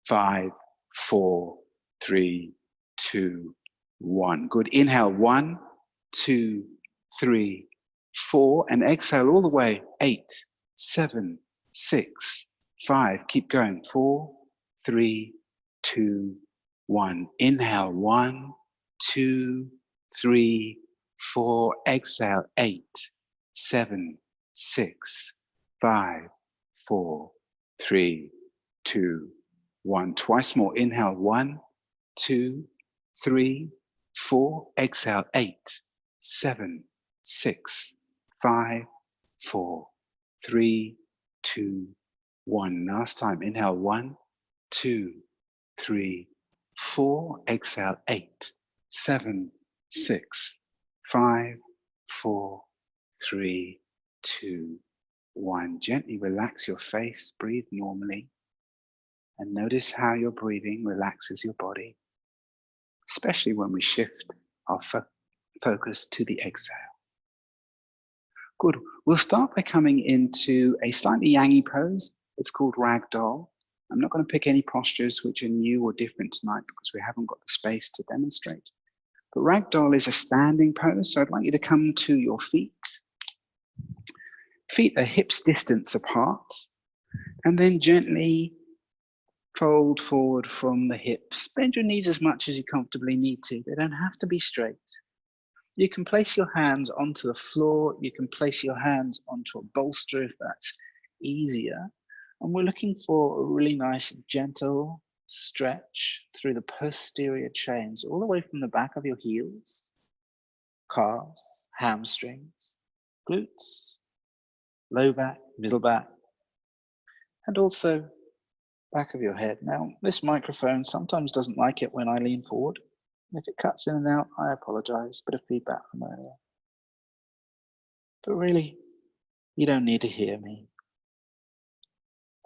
5, 4, 3, 2, 1. Good. Inhale, 1, 2, 3, 4, and exhale all the way. 8, 7, 6, 5. Keep going. 4, 3, 2, 1. Inhale, 1, 2, 3, 4. Exhale, 8, 7, 6, 5, 4, 3, 2, 1. Twice more. Inhale, 1, 2, 3, 4. Exhale, 8, 7, 6, 5, 4, 3, 2, 1. Last time. Inhale, 1, 2, 3, 4. Exhale, 8, 7, 6, 5, 4, 3, 2, 1. Gently relax your face. Breathe normally. And notice how your breathing relaxes your body, especially when we shift our focus to the exhale. Good. We'll start by coming into a slightly yangy pose. It's called Ragdoll. I'm not going to pick any postures which are new or different tonight because we haven't got the space to demonstrate. But Ragdoll is a standing pose, so I'd like you to come to your feet. Feet are hips distance apart, and then gently fold forward from the hips. Bend your knees as much as you comfortably need to. They don't have to be straight. You can place your hands onto the floor. You can place your hands onto a bolster if that's easier. And we're looking for a really nice, gentle stretch through the posterior chains, all the way from the back of your heels, calves, hamstrings, glutes, low back, middle back, and also back of your head. Now, this microphone sometimes doesn't like it when I lean forward. If it cuts in and out, I apologize. Bit of feedback from earlier. But really, you don't need to hear me.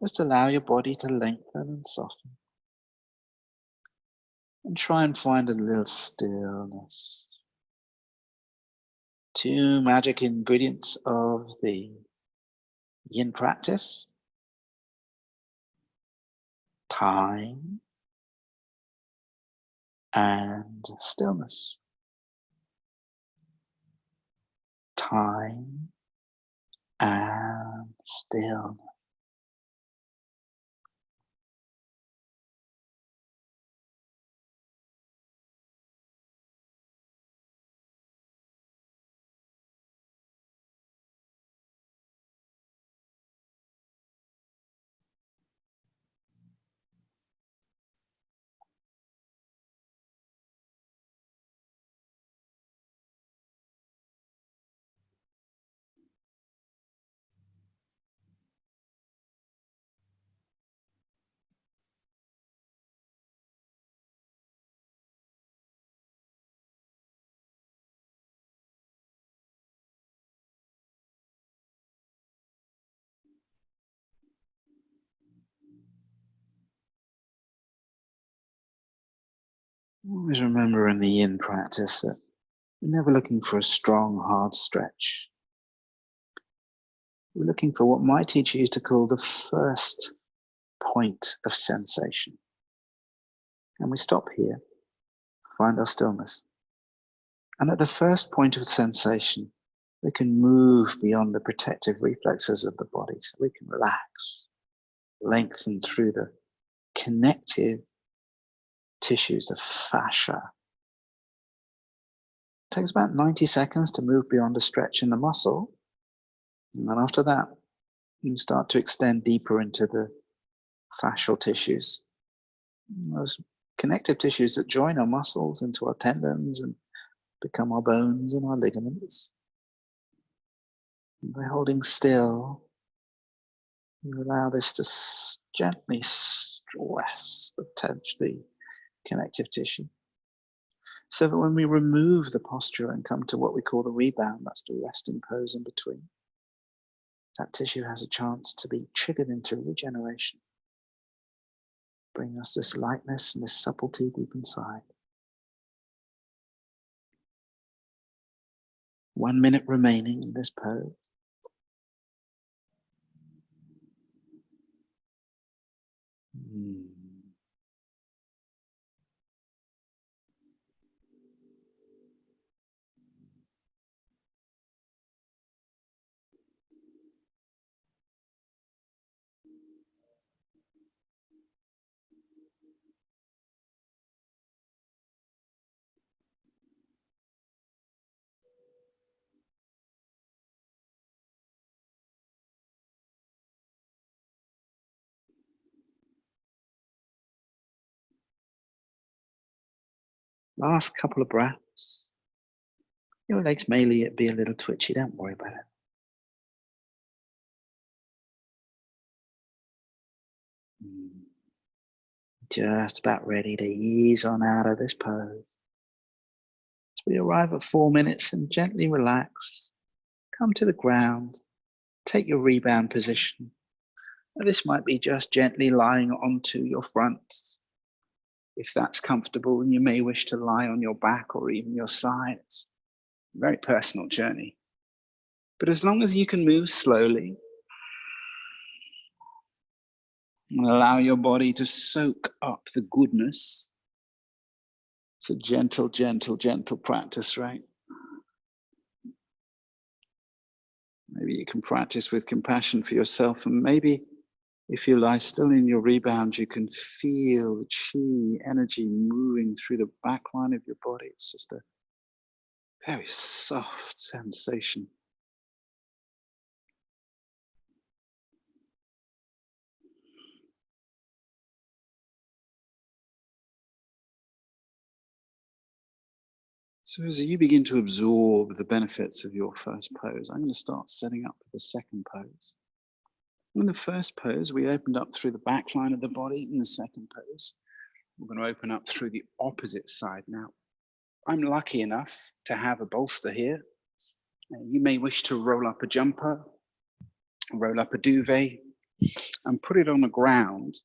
Just allow your body to lengthen and soften. And try and find a little stillness. 2 magic ingredients of the yin practice. Time and stillness. Time and stillness. Always remember in the yin practice that you're never looking for a strong, hard stretch. We're looking for what my teacher used to call the first point of sensation. And we stop here, find our stillness. And at the first point of sensation, we can move beyond the protective reflexes of the body. So we can relax, lengthen through the connective tissues, the fascia. It takes about 90 seconds to move beyond a stretch in the muscle. And then after that, you start to extend deeper into the fascial tissues. Those connective tissues that join our muscles into our tendons and become our bones and our ligaments. And by holding still, you allow this to gently stress the connective tissue. So that when we remove the posture and come to what we call the rebound, that's the resting pose in between, that tissue has a chance to be triggered into regeneration. Bring us this lightness and this subtlety deep inside. 1 minute remaining in this pose. Last couple of breaths. Your legs may be a little twitchy, don't worry about it. Just about ready to ease on out of this pose. As we arrive at 4 minutes and gently relax, come to the ground, take your rebound position. Now, this might be just gently lying onto your front. If that's comfortable, and you may wish to lie on your back or even your side. It's a very personal journey. But as long as you can move slowly, and allow your body to soak up the goodness. It's a gentle, gentle, gentle practice, right? Maybe you can practice with compassion for yourself, and maybe if you lie still in your rebound, you can feel the chi energy moving through the back line of your body. It's just a very soft sensation. So as you begin to absorb the benefits of your first pose, I'm going to start setting up for the second pose. In the first pose, we opened up through the back line of the body. In the second pose, we're going to open up through the opposite side. Now, I'm lucky enough to have a bolster here. You may wish to roll up a jumper, roll up a duvet, and put it on the ground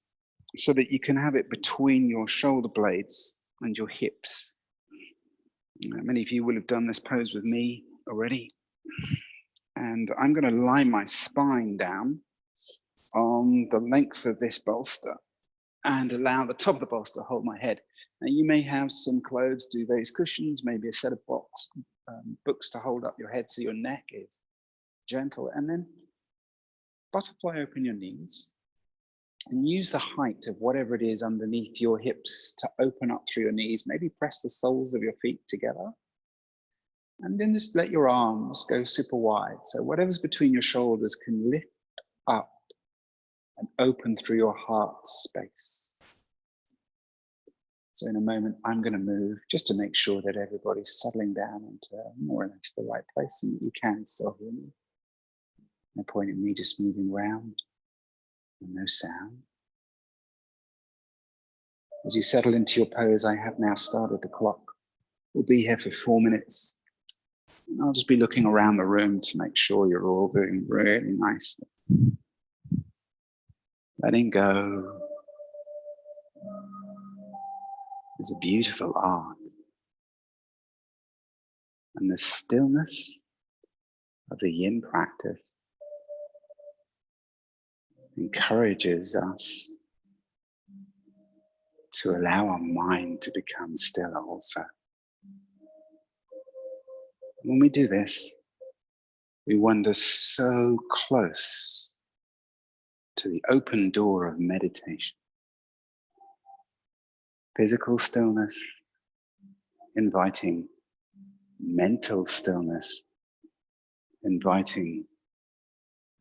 so that you can have it between your shoulder blades and your hips. Many of you will have done this pose with me already. And I'm going to lie my spine down on the length of this bolster and allow the top of the bolster to hold my head. Now, you may have some clothes, duvets, cushions, maybe a set of books to hold up your head so your neck is gentle. And then butterfly open your knees and use the height of whatever it is underneath your hips to open up through your knees. Maybe press the soles of your feet together. And then just let your arms go super wide. So whatever's between your shoulders can lift up and open through your heart space. So in a moment, I'm going to move just to make sure that everybody's settling down into more or less the right place, and you can still hear me. No point in me just moving around and no sound. As you settle into your pose, I have now started the clock. We'll be here for 4 minutes. I'll just be looking around the room to make sure you're all doing really nicely. Letting go is a beautiful art. And the stillness of the yin practice encourages us to allow our mind to become still also. When we do this, we wander so close to the open door of meditation. Physical stillness, inviting mental stillness, inviting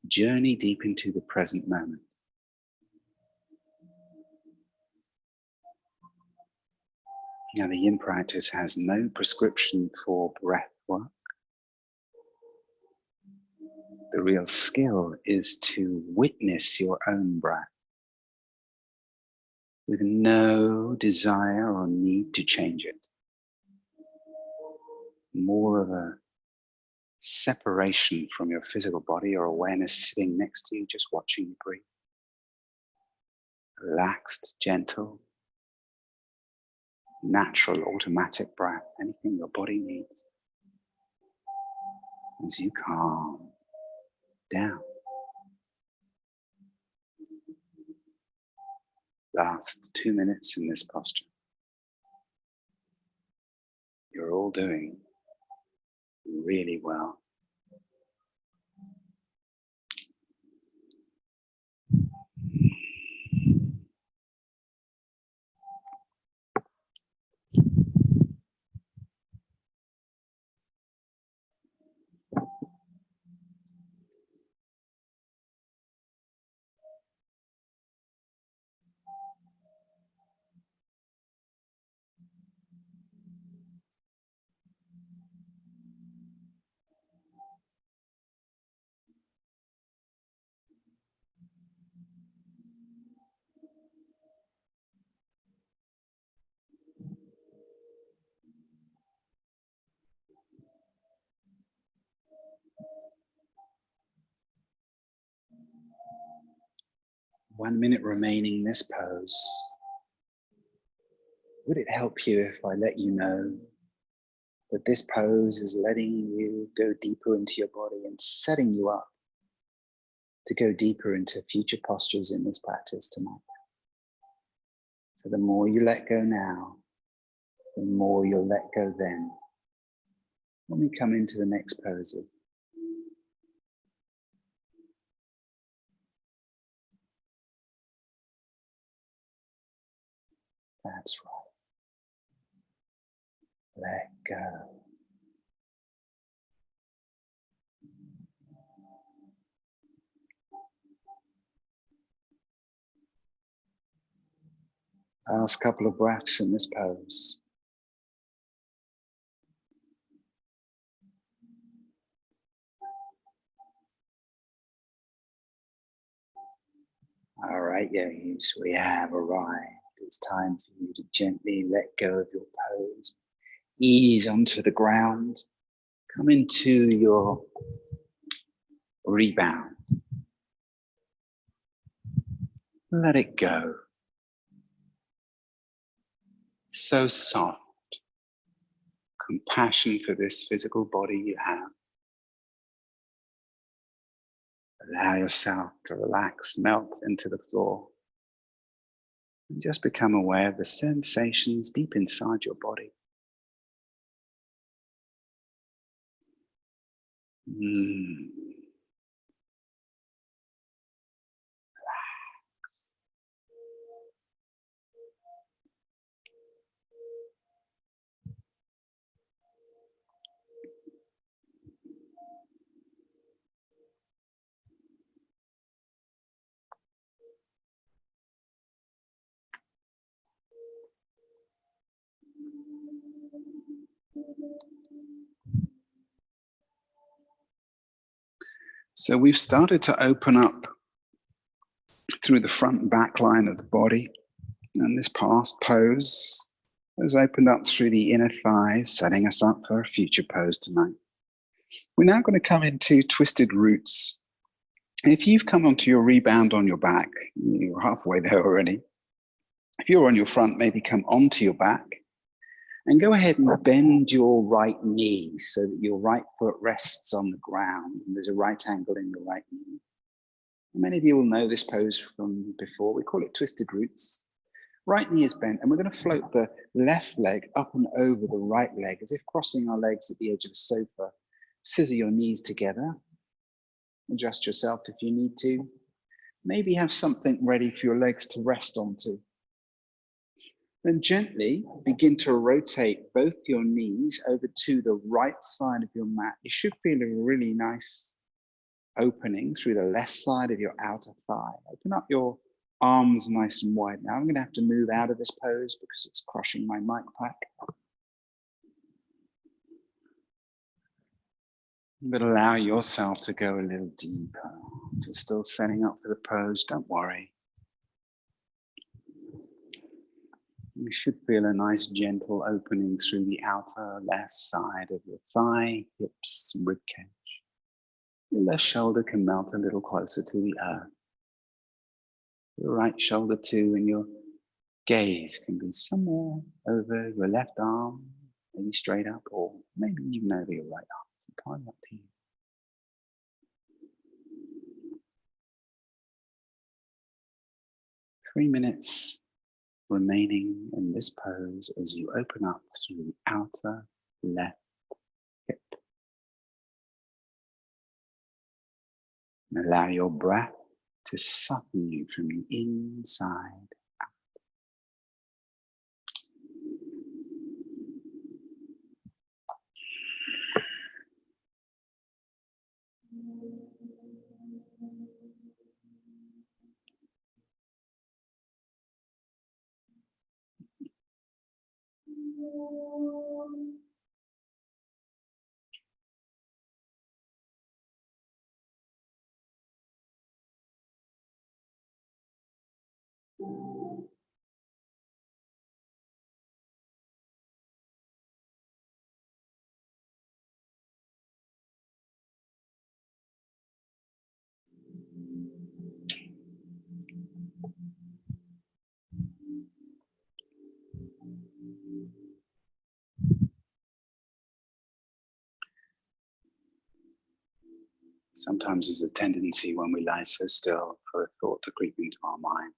journey deep into the present moment. Now, the yin practice has no prescription for breath work. The real skill is to witness your own breath with no desire or need to change it. More of a separation from your physical body, or awareness sitting next to you, just watching you breathe. Relaxed, gentle, natural, automatic breath, anything your body needs. As you calm down. Last 2 minutes in this posture. You're all doing really well. 1 minute remaining in this pose. Would it help you if I let you know that this pose is letting you go deeper into your body and setting you up to go deeper into future postures in this practice tonight? So the more you let go now, the more you'll let go then, when we come into the next poses. That's right. Let go. Last couple of breaths in this pose. All right, yogis, we have arrived. It's time for you to gently let go of your pose. Ease onto the ground. Come into your rebound. Let it go. So soft. Compassion for this physical body you have. Allow yourself to relax, melt into the floor. And just become aware of the sensations deep inside your body. So we've started to open up through the front and back line of the body. And this past pose has opened up through the inner thighs, setting us up for a future pose tonight. We're now going to come into twisted roots. If you've come onto your rebound on your back, you're halfway there already. If you're on your front, maybe come onto your back and go ahead and bend your right knee so that your right foot rests on the ground and there's a right angle in your right knee. Many of you will know this pose from before. We call it twisted roots. Right knee is bent, and we're going to float the left leg up and over the right leg as if crossing our legs at the edge of a sofa. Scissor your knees together. Adjust yourself if you need to. Maybe have something ready for your legs to rest onto. Then gently begin to rotate both your knees over to the right side of your mat. You should feel a really nice opening through the left side of your outer thigh. Open up your arms nice and wide. Now I'm going to have to move out of this pose because it's crushing my mic pack. But allow yourself to go a little deeper. You're still setting up for the pose, don't worry. You should feel a nice gentle opening through the outer left side of your thigh, hips, ribcage. Your left shoulder can melt a little closer to the earth. Your right shoulder too, and your gaze can be somewhere over your left arm, maybe straight up, or maybe even over your right arm. It's entirely up to you. Three minutes remaining in this pose as you open up through the outer left hip. And allow your breath to soften you from the inside out. Sometimes there's a tendency when we lie so still for a thought to creep into our mind.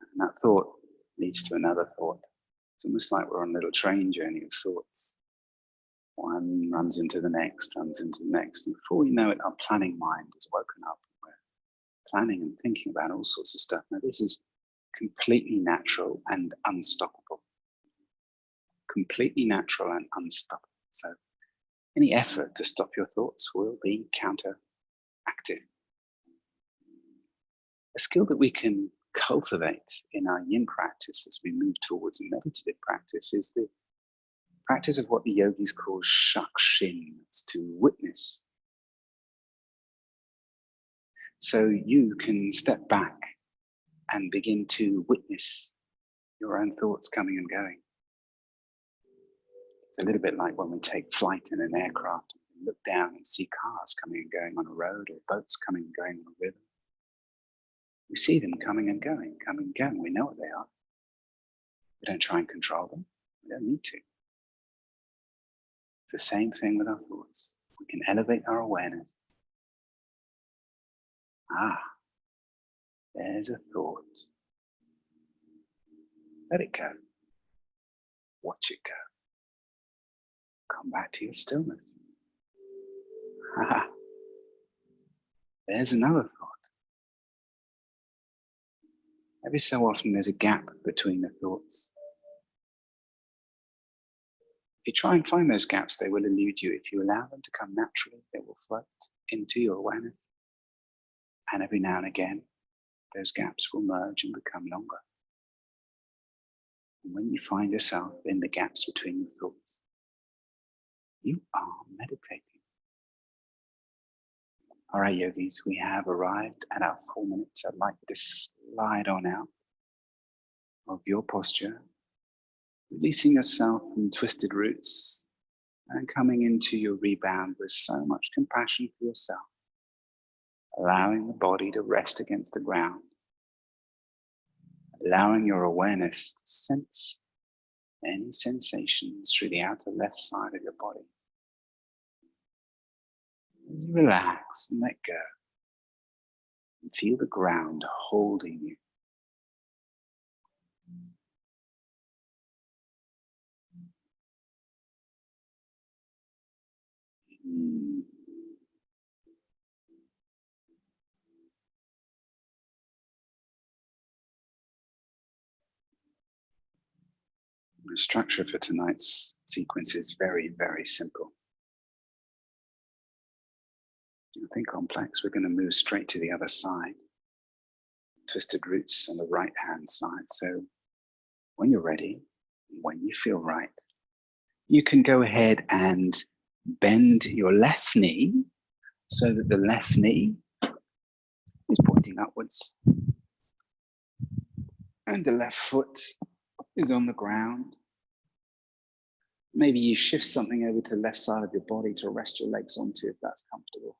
And that thought leads to another thought. It's almost like we're on a little train journey of thoughts. One runs into the next, runs into the next. And before we know it, our planning mind has woken up. We're planning and thinking about all sorts of stuff. Now, this is completely natural and unstoppable. Completely natural and unstoppable. So any effort to stop your thoughts will be counteractive. A skill that we can cultivate in our yin practice as we move towards a meditative practice is the practice of what the yogis call shakshin. It's to witness. So you can step back and begin to witness your own thoughts coming and going. It's a little bit like when we take flight in an aircraft. We look down and see cars coming and going on a road, or boats coming and going on a river. We see them coming and going, coming and going. We know what they are. We don't try and control them. We don't need to. It's the same thing with our thoughts. We can elevate our awareness. There's a thought. Let it go. Watch it go. Come back to your stillness. There's another thought. Every so often there's a gap between the thoughts. If you try and find those gaps, they will elude you. If you allow them to come naturally, they will float into your awareness. And every now and again, those gaps will merge and become longer. And when you find yourself in the gaps between your thoughts, you are meditating. All right, yogis, we have arrived at our 4 minutes. I'd like you to slide on out of your posture, releasing yourself from twisted roots and coming into your rebound with so much compassion for yourself, allowing the body to rest against the ground, allowing your awareness to sense any sensations through the outer left side of your body. As you relax and let go, and feel the ground holding you. The structure for tonight's sequence is very, very simple. Nothing complex. We're going to move straight to the other side. Twisted roots on the right hand side. So when you're ready, when you feel right, you can go ahead and bend your left knee so that the left knee is pointing upwards and the left foot is on the ground. Maybe you shift something over to the left side of your body to rest your legs onto if that's comfortable.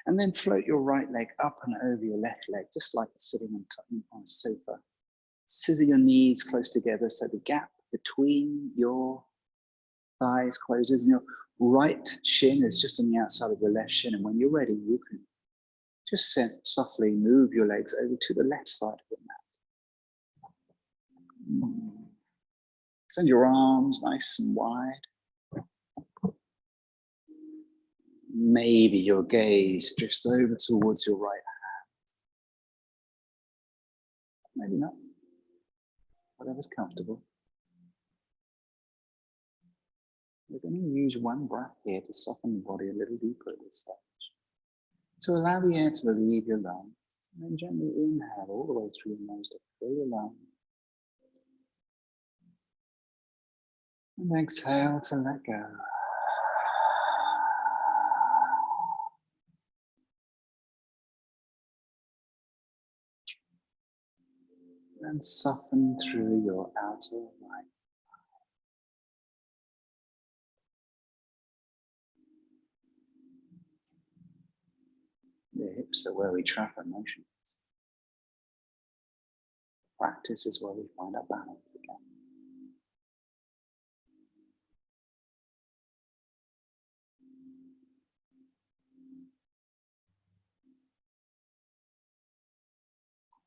And then float your right leg up and over your left leg, just like you're sitting on a sofa. Scissor your knees close together so the gap between your thighs closes and your right shin is just on the outside of your left shin. And when you're ready, you can just softly move your legs over to the left side of the mat. Extend your arms nice and wide. Maybe your gaze drifts over towards your right hand. Maybe not. Whatever's comfortable. We're going to use one breath here to soften the body a little deeper at this stage. So allow the air to leave your lungs, and then gently inhale all the way through your nose to fill your lungs. And exhale to let go. And soften through your outer right. The hips are where we trap emotions. practice is where we find our balance again.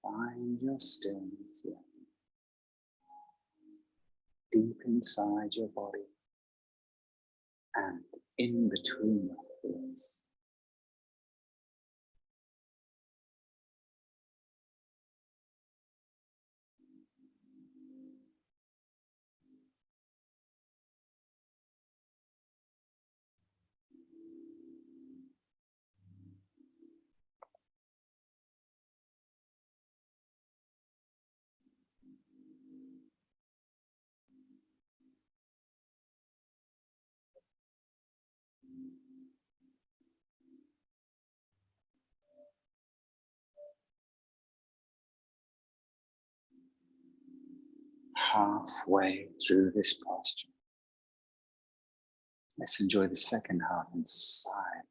Find your stillness here, deep inside your body and in between your thoughts. Halfway through this posture, let's enjoy the second half inside.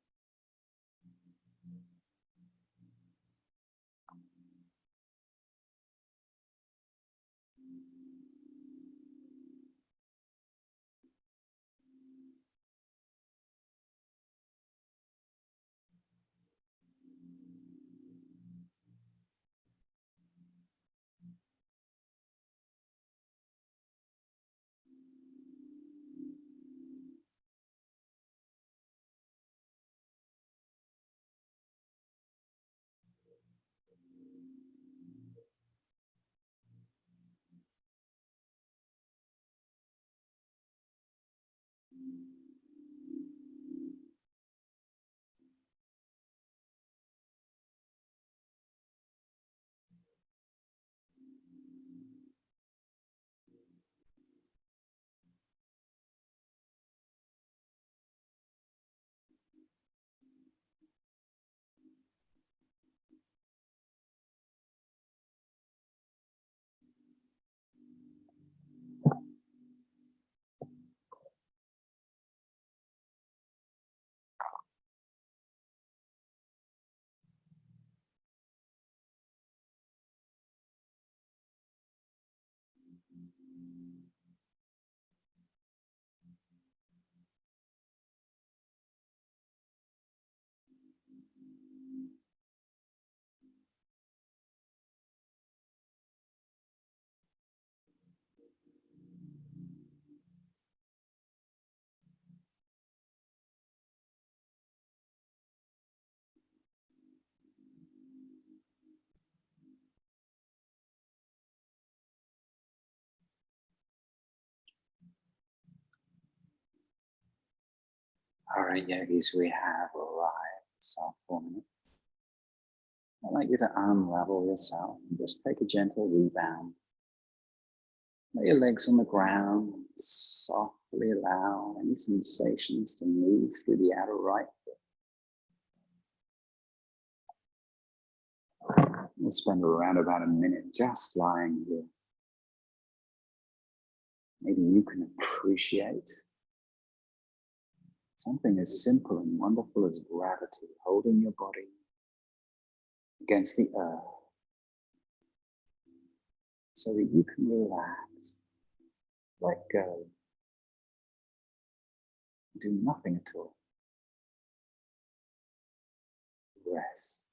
All right, yogis, we have arrived at self-forming. I'd like you to unravel yourself and just take a gentle rebound. Lay your legs on the ground, softly allow any sensations to move through the outer right foot. We'll spend around about a minute just lying here. Maybe you can appreciate something as simple and wonderful as gravity holding your body against the earth so that you can relax, let go, do nothing at all. Rest.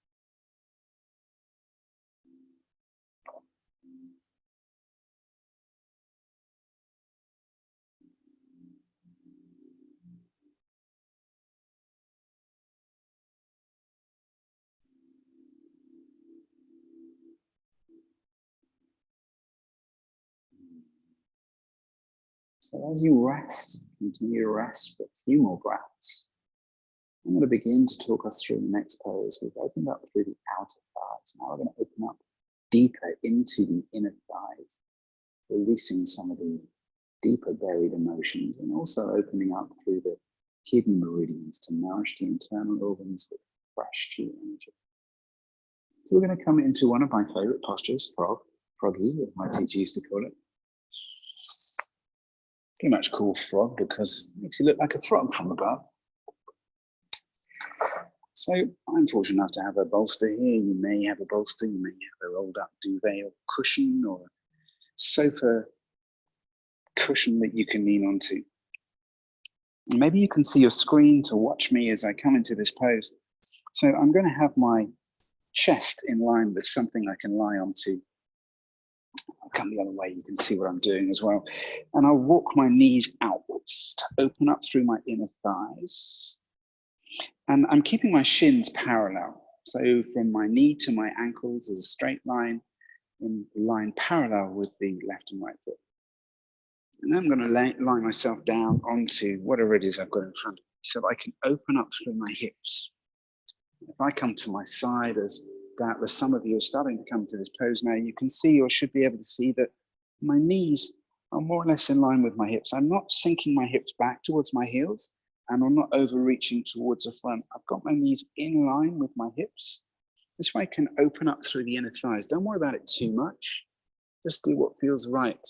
So as you rest, continue to rest for a few more breaths. I'm going to begin to talk us through the next pose. We've opened up through the outer thighs. Now we're going to open up deeper into the inner thighs, releasing some of the deeper buried emotions and also opening up through the kidney meridians to nourish the internal organs with fresh chi energy. So we're going to come into one of my favorite postures, froggy, as my teacher used to call it. Pretty much called frog because it makes you look like a frog from above. So I'm fortunate enough to have a bolster here. You may have a bolster, you may have a rolled up duvet or cushion or sofa cushion that you can lean onto. Maybe you can see your screen to watch me as I come into this pose. So I'm going to have my chest in line with something I can lie onto. I'll come the other way, you can see what I'm doing as well. And I'll walk my knees outwards to open up through my inner thighs. And I'm keeping my shins parallel. So from my knee to my ankles is a straight line, in line parallel with the left and right foot. And I'm going to lie myself down onto whatever it is I've got in front of me so that I can open up through my hips. If I come to my side, as doubtless some of you are starting to come to this pose now, you can see or should be able to see that my knees are more or less in line with my hips. I'm not sinking my hips back towards my heels, and I'm not overreaching towards the front. I've got my knees in line with my hips. This way I can open up through the inner thighs. Don't worry about it too much. Just do what feels right.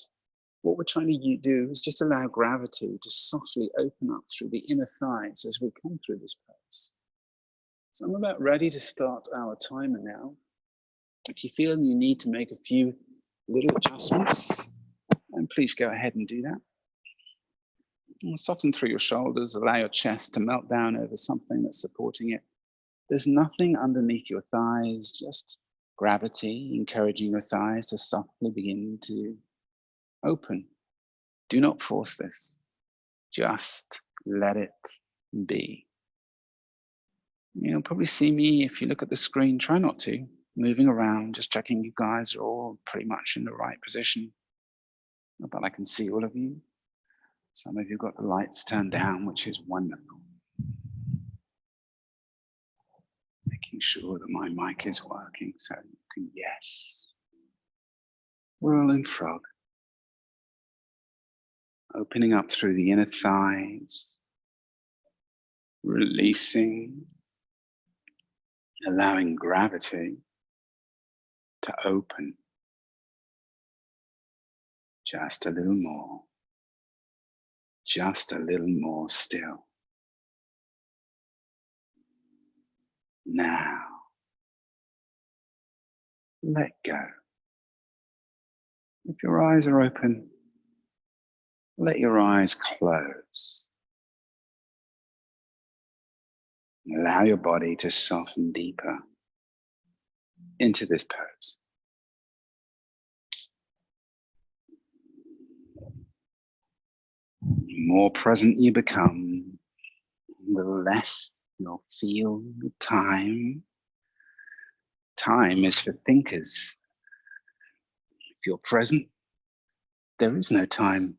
What we're trying to do is just allow gravity to softly open up through the inner thighs as we come through this pose. So I'm about ready to start our timer now. If you feel you need to make a few little adjustments, then please go ahead and do that. And soften through your shoulders, allow your chest to melt down over something that's supporting it. There's nothing underneath your thighs, just gravity encouraging your thighs to softly begin to open. Do not force this. Just let it be. You'll probably see me, if you look at the screen, try not to, moving around, just checking you guys are all pretty much in the right position. But I can see all of you. Some of you got the lights turned down, which is wonderful. Making sure that my mic is working so you can, yes. Rolling frog. Opening up through the inner thighs. Releasing. Allowing gravity to open. Just a little more. Just a little more still. Now, let go. If your eyes are open, let your eyes close. Allow your body to soften deeper into this pose. The more present you become, the less you'll feel the time. Time is for thinkers. If you're present, there is no time.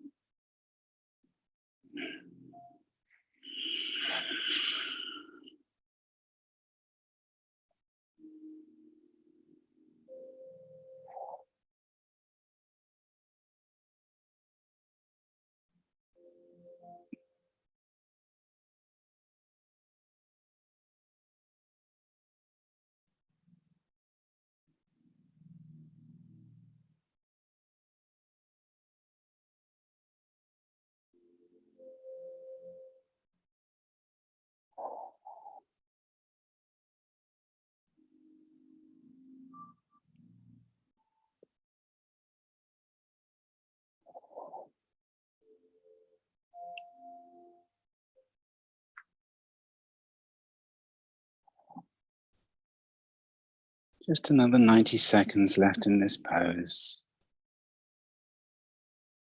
Just another 90 seconds left in this pose.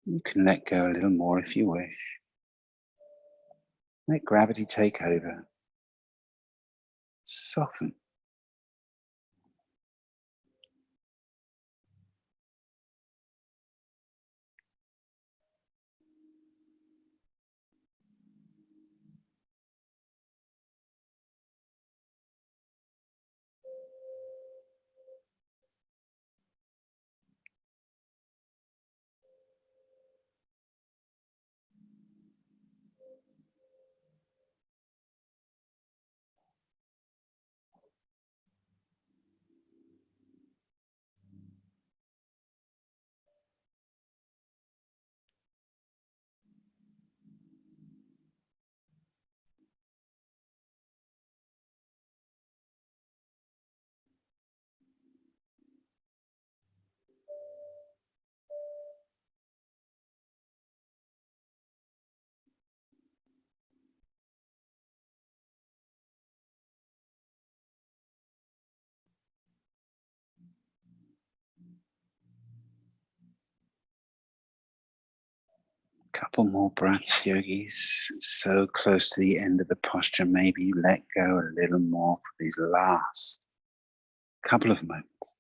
You can let go a little more if you wish. Let gravity take over. Soften. Couple more breaths, yogis. So close to the end of the posture. Maybe you let go a little more for these last couple of moments.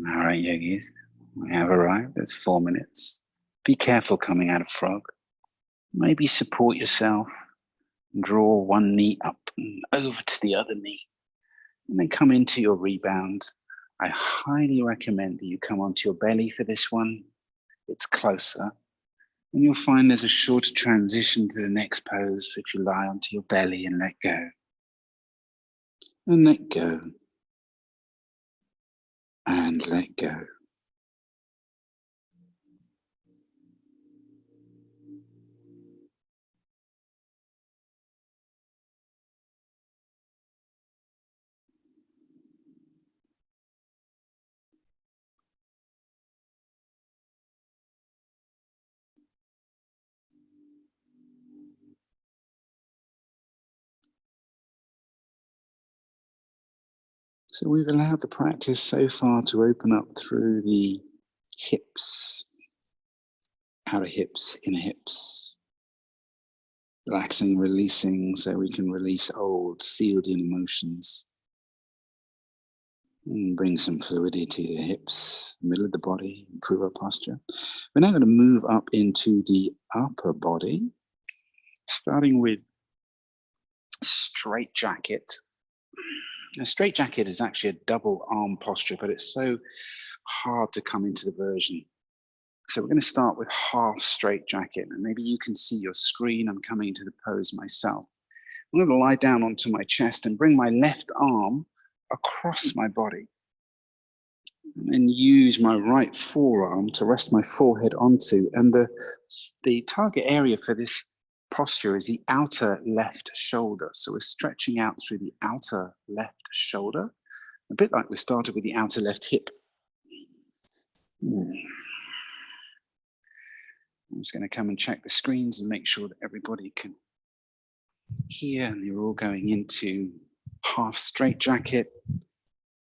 All right, yogis, we have arrived. It's 4 minutes. Be careful coming out of frog. Maybe support yourself. Draw one knee up and over to the other knee. And then come into your rebound. I highly recommend that you come onto your belly for this one. It's closer. And you'll find there's a shorter transition to the next pose if you lie onto your belly and let go. And let go. And let go. So we've allowed the practice so far to open up through the hips, outer hips, inner hips, relaxing, releasing so we can release old, sealed in emotions and bring some fluidity to the hips, middle of the body, improve our posture. We're now going to move up into the upper body, starting with straight jacket. A straight jacket is actually a double arm posture, but it's so hard to come into the version. So we're going to start with half straight jacket, and maybe you can see your screen. I'm coming into the pose myself. I'm going to lie down onto my chest and bring my left arm across my body. And then use my right forearm to rest my forehead onto. And the target area for this posture is the outer left shoulder. So we're stretching out through the outer left shoulder, a bit like we started with the outer left hip. I'm just going to come and check the screens and make sure that everybody can hear, and you're all going into half straight jacket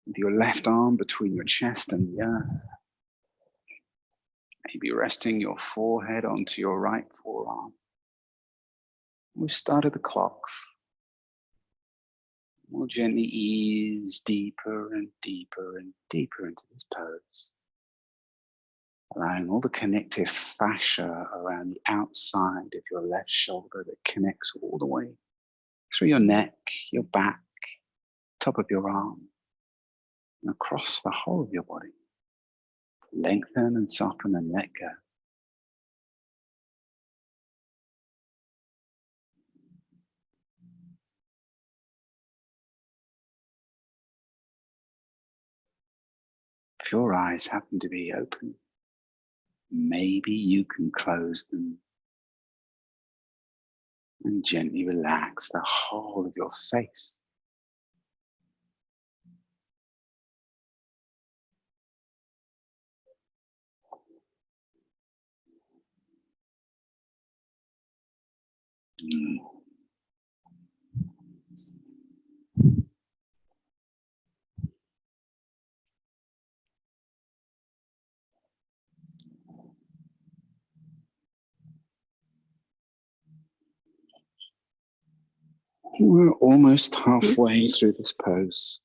with your left arm between your chest and the earth. Maybe resting your forehead onto your right forearm. We've started the clocks. We'll gently ease deeper and deeper and deeper into this pose. Allowing all the connective fascia around the outside of your left shoulder that connects all the way through your neck, your back, top of your arm, and across the whole of your body. Lengthen and soften and let go. If your eyes happen to be open, maybe you can close them and gently relax the whole of your face. We're almost halfway through this pose.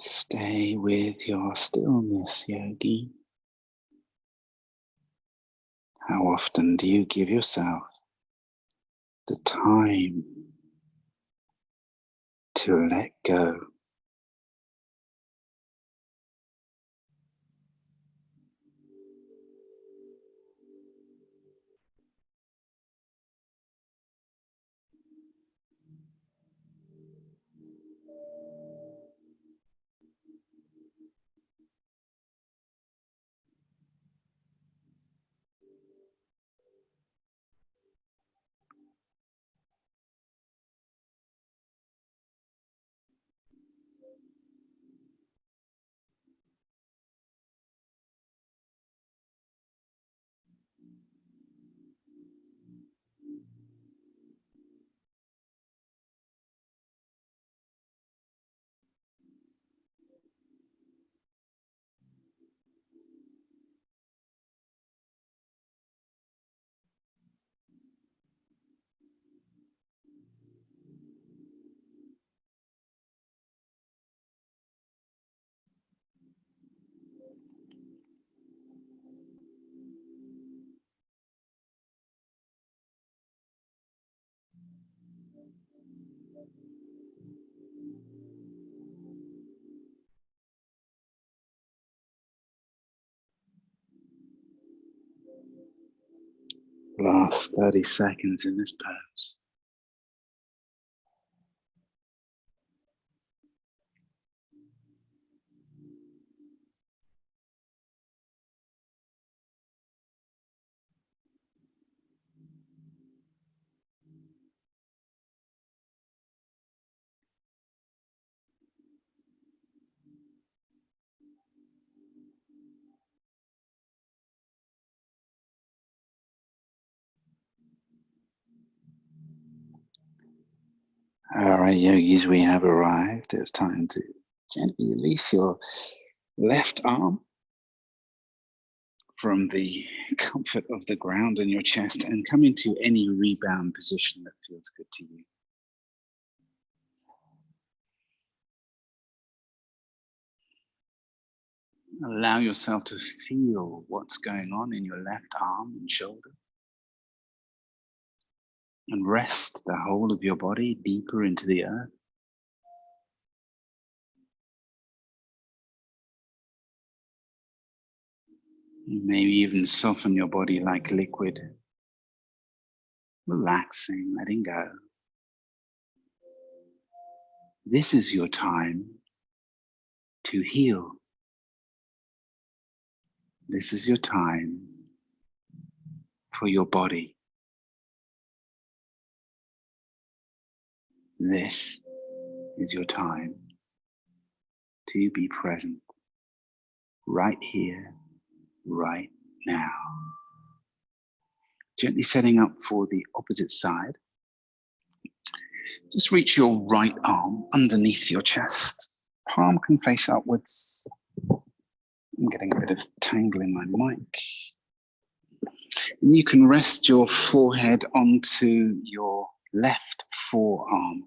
Stay with your stillness, yogi. How often do you give yourself the time to let go? Last 30 seconds in this pose. All right, yogis, we have arrived. It's time to gently release your left arm from the comfort of the ground in your chest and come into any rebound position that feels good to you. Allow yourself to feel what's going on in your left arm and shoulder. And rest the whole of your body deeper into the earth. Maybe even soften your body like liquid, relaxing, letting go. This is your time to heal. This is your time for your body. This is your time to be present right here, right now. Gently setting up for the opposite side. Just reach your right arm underneath your chest. Palm can face upwards. I'm getting a bit of tangle in my mic. And you can rest your forehead onto your left forearm.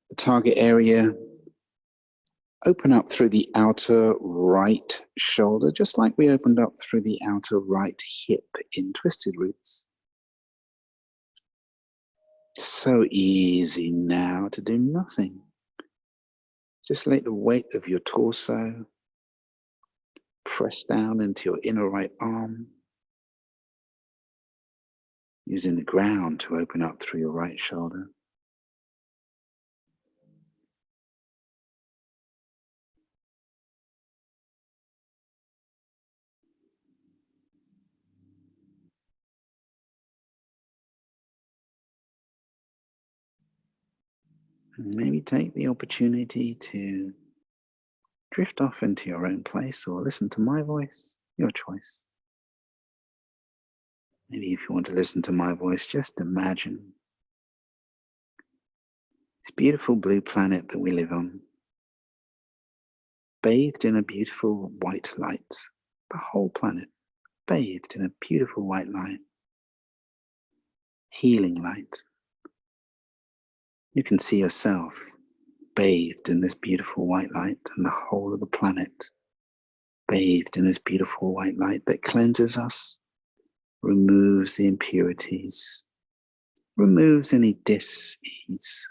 The target area, open up through the outer right shoulder, just like we opened up through the outer right hip in Twisted Roots. So easy now to do nothing. Just let the weight of your torso press down into your inner right arm, using the ground to open up through your right shoulder. And maybe take the opportunity to drift off into your own place or listen to my voice, your choice. Maybe if you want to listen to my voice, just imagine this beautiful blue planet that we live on, bathed in a beautiful white light. The whole planet bathed in a beautiful white light, healing light. You can see yourself bathed in this beautiful white light, and the whole of the planet bathed in this beautiful white light that cleanses us, removes the impurities, removes any dis-ease,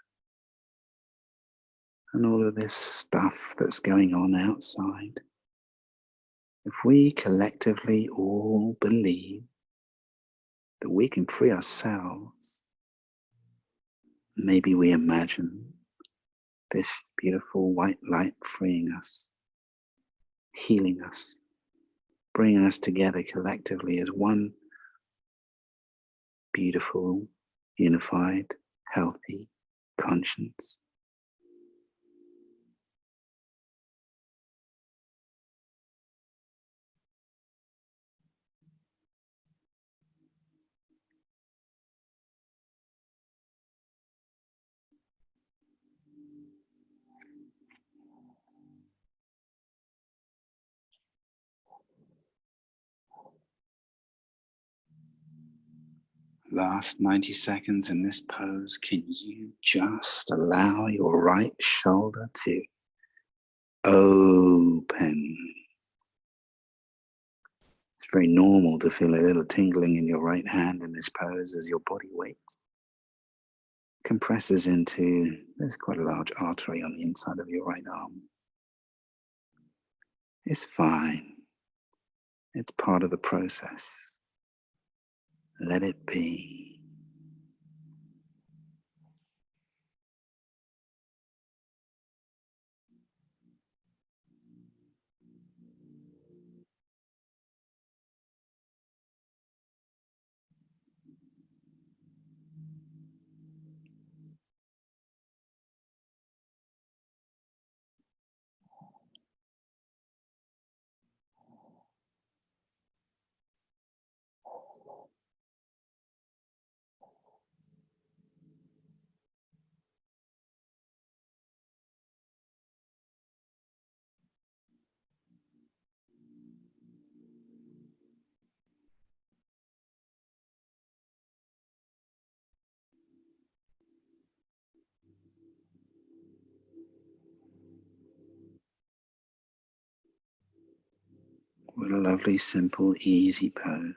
and all of this stuff that's going on outside. If we collectively all believe that we can free ourselves, maybe we imagine this beautiful white light freeing us, healing us, bringing us together collectively as one beautiful, unified, healthy conscience. Last 90 seconds in this pose, can you just allow your right shoulder to open? It's very normal to feel a little tingling in your right hand in this pose as your body weight compresses into, there's quite a large artery on the inside of your right arm. It's fine. It's part of the process. Let it be. What a lovely, simple, easy pose.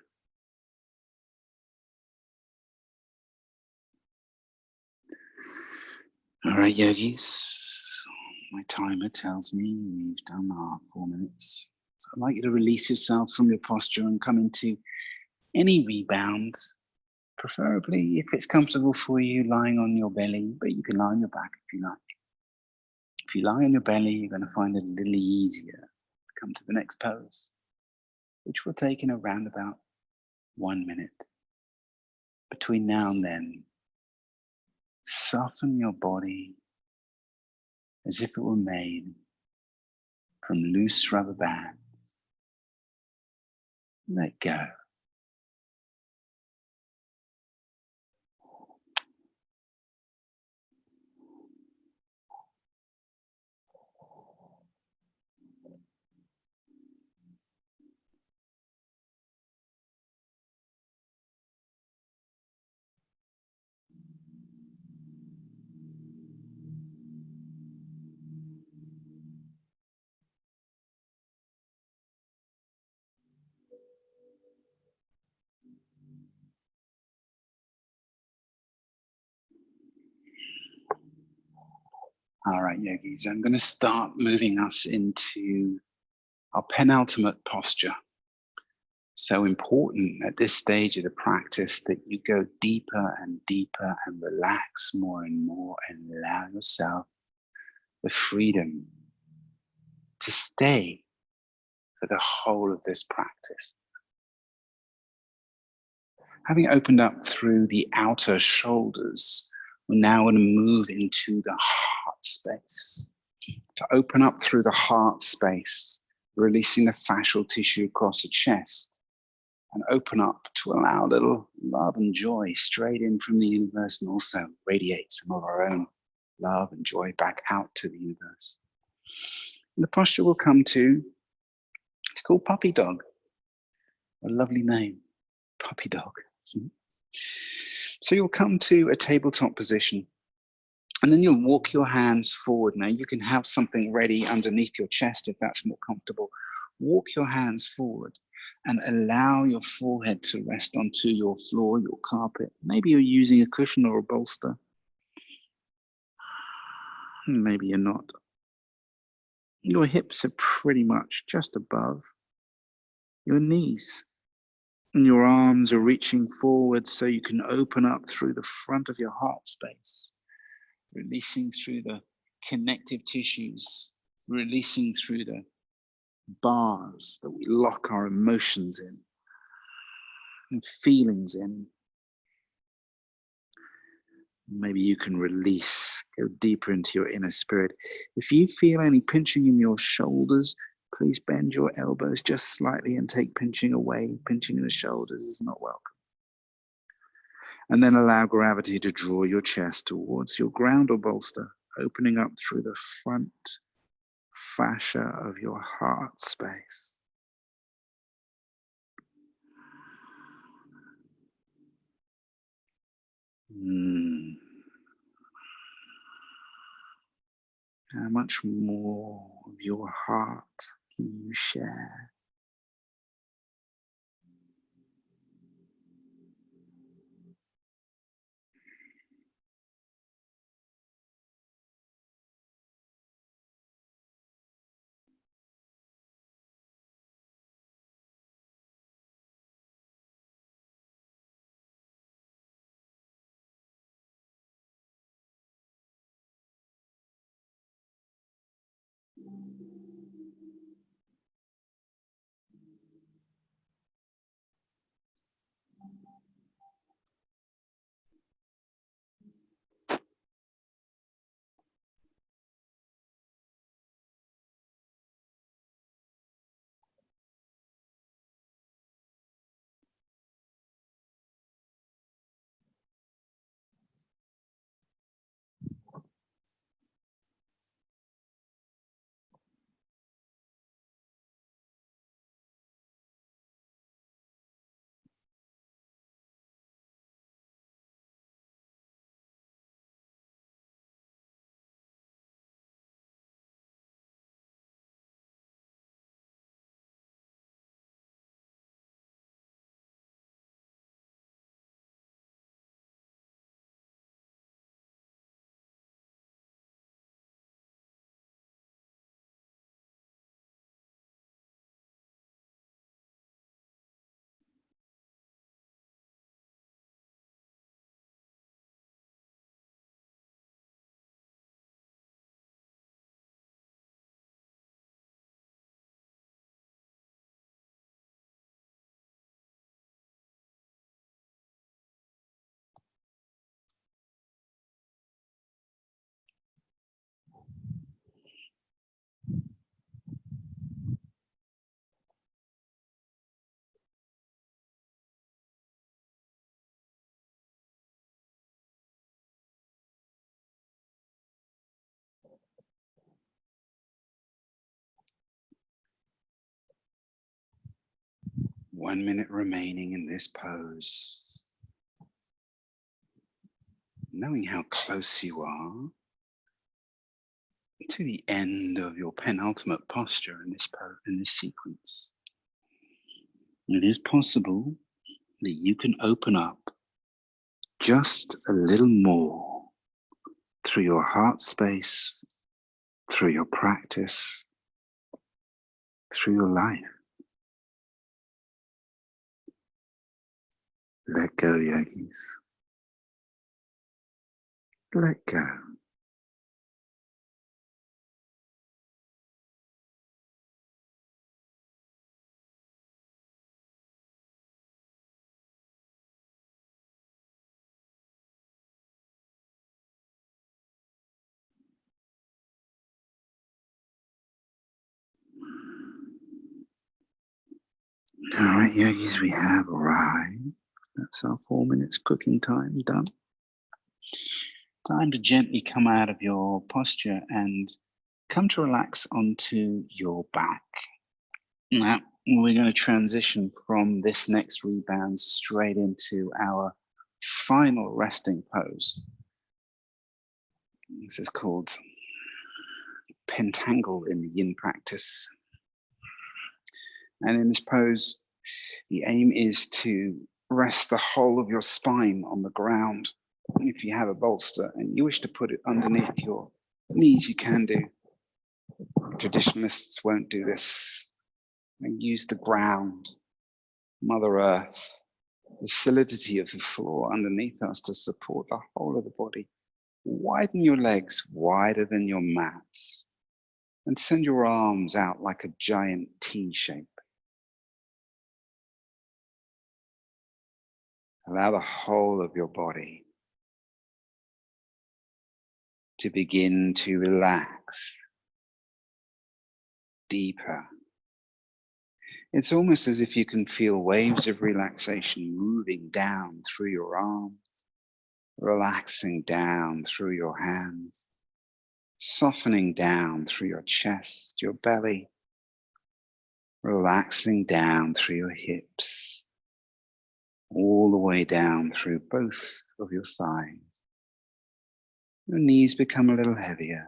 All right, yogis, my timer tells me we've done our 4 minutes. So I'd like you to release yourself from your posture and come into any rebounds, preferably if it's comfortable for you lying on your belly, but you can lie on your back if you like. If you lie on your belly, you're going to find it a little easier to come to the next pose, which will take in around about 1 minute. Between now and then, soften your body as if it were made from loose rubber bands. Let go. All right, yogis, I'm going to start moving us into our penultimate posture. So important at this stage of the practice that you go deeper and deeper and relax more and more and allow yourself the freedom to stay for the whole of this practice. Having opened up through the outer shoulders, we're now going to move into the heart space. To open up through the heart space, releasing the fascial tissue across the chest, and open up to allow a little love and joy straight in from the universe, and also radiate some of our own love and joy back out to the universe. And the posture we'll come to, it's called Puppy Dog. A lovely name, Puppy Dog. So you'll come to a tabletop position, and then you'll walk your hands forward. Now you can have something ready underneath your chest if that's more comfortable. Walk your hands forward and allow your forehead to rest onto your floor, your carpet. Maybe you're using a cushion or a bolster. Maybe you're not. Your hips are pretty much just above your knees. And your arms are reaching forward so you can open up through the front of your heart space, releasing through the connective tissues, releasing through the bars that we lock our emotions in and feelings in. Maybe you can release, go deeper into your inner spirit. If you feel any pinching in your shoulders, please bend your elbows just slightly and take pinching away. Pinching in the shoulders is not welcome. And then allow gravity to draw your chest towards your ground or bolster, opening up through the front fascia of your heart space. How much more of your heart can you share? 1 minute remaining in this pose. Knowing how close you are to the end of your penultimate posture in this sequence. It is possible that you can open up just a little more through your heart space, through your practice, through your life. Let go, yogis. Let go. All right, yogis, we have arrived. That's our 4 minutes cooking time done. Time to gently come out of your posture and come to relax onto your back. Now, we're going to transition from this next rebound straight into our final resting pose. This is called Pentangle in the Yin practice. And in this pose, the aim is to rest the whole of your spine on the ground. If you have a bolster and you wish to put it underneath your knees, you can do. Traditionalists won't do this. And use the ground, Mother Earth, the solidity of the floor underneath us to support the whole of the body. Widen your legs wider than your mats and send your arms out like a giant T shape. Allow the whole of your body to begin to relax deeper. It's almost as if you can feel waves of relaxation moving down through your arms, relaxing down through your hands, softening down through your chest, your belly, relaxing down through your hips, all the way down through both of your thighs. Your knees become a little heavier.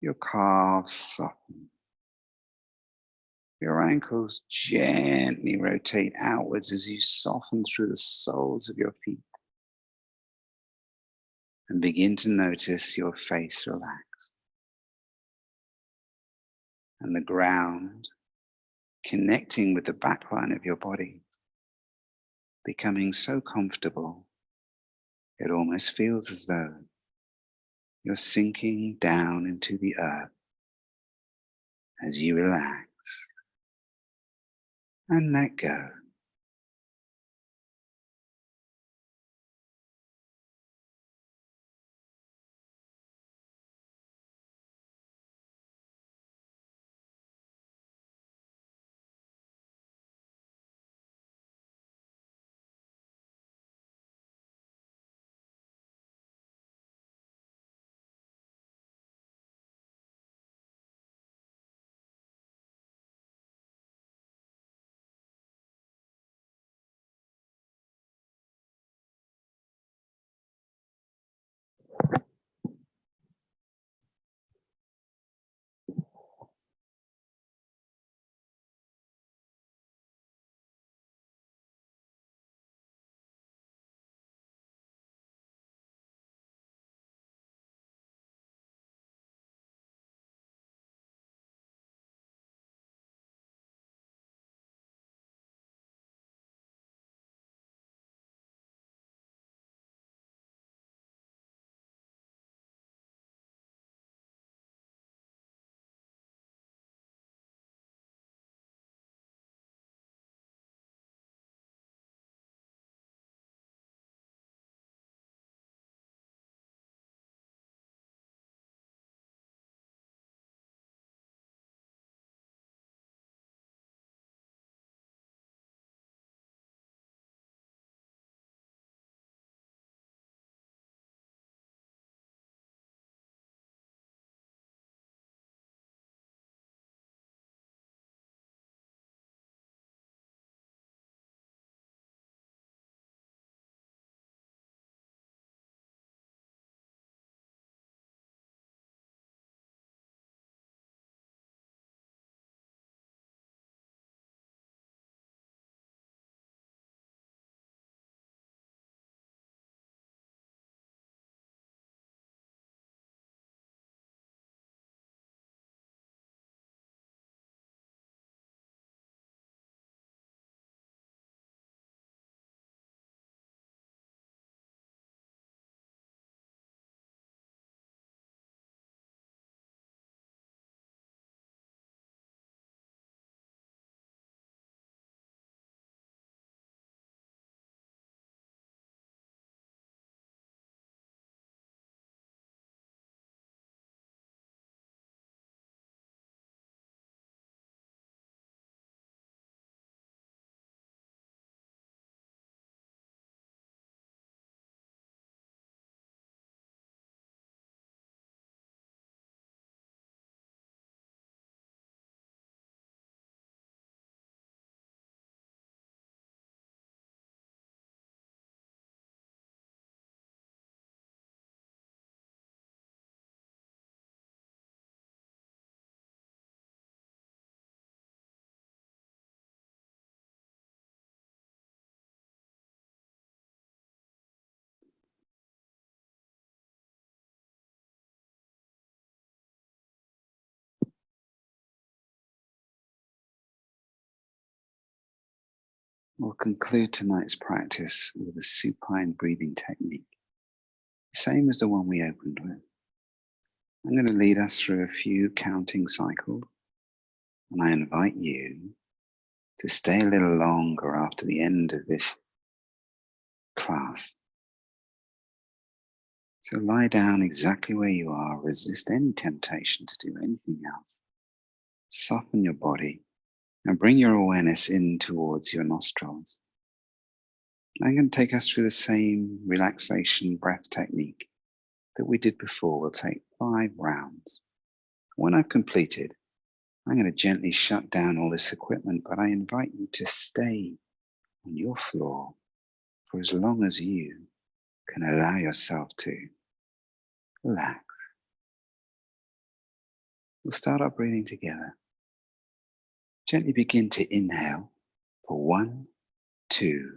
Your calves soften. Your ankles gently rotate outwards as you soften through the soles of your feet. And begin to notice your face relax. And the ground connecting with the back line of your body, becoming so comfortable, it almost feels as though you're sinking down into the earth, as you relax and let go. We'll conclude tonight's practice with a supine breathing technique, same as the one we opened with. I'm going to lead us through a few counting cycles, and I invite you to stay a little longer after the end of this class. So lie down exactly where you are, resist any temptation to do anything else. Soften your body and bring your awareness in towards your nostrils. I'm going to take us through the same relaxation breath technique that we did before. We'll take 5 rounds. When I've completed, I'm going to gently shut down all this equipment, but I invite you to stay on your floor for as long as you can allow yourself to relax. We'll start our breathing together. Gently begin to inhale for 1, 2,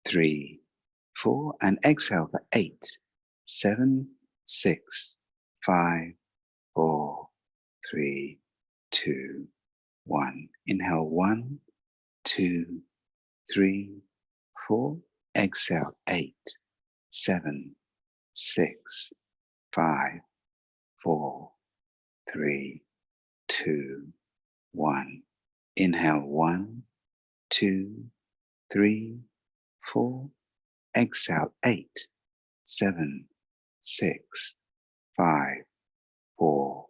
3, 4, and exhale for 8, 7, 6, 5, 4, 3, 2, 1. Inhale 1, 2, 3, 4. Exhale 8, 7, 6, 5, 4, 3, 2, 1. Inhale, 1, 2, 3, 4. Exhale, 8, 7, 6, 5, 4,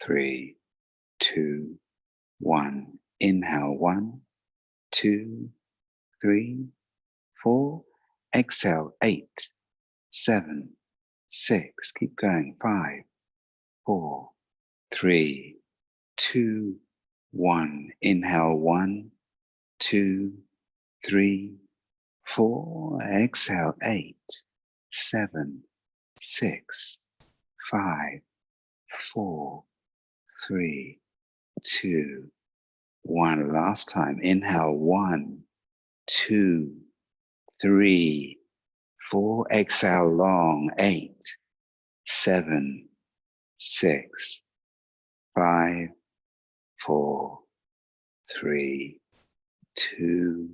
3, 2, 1. Inhale, 1, 2, 3, 4. Exhale, 8, 7, 6. Keep going. 5, 4, 3, 2, 1. Inhale, 1, 2, 3, 4. Exhale, 8, 7, 6, 5, 4, 3, 2, 1. Last time. Inhale, 1, 2, 3, 4. Exhale long. 8, 7, 6, 5, 4, 3, 2,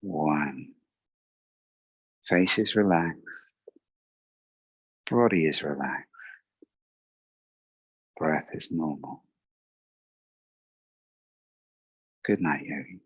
1. Face is relaxed. Body is relaxed. Breath is normal. Good night, yogis.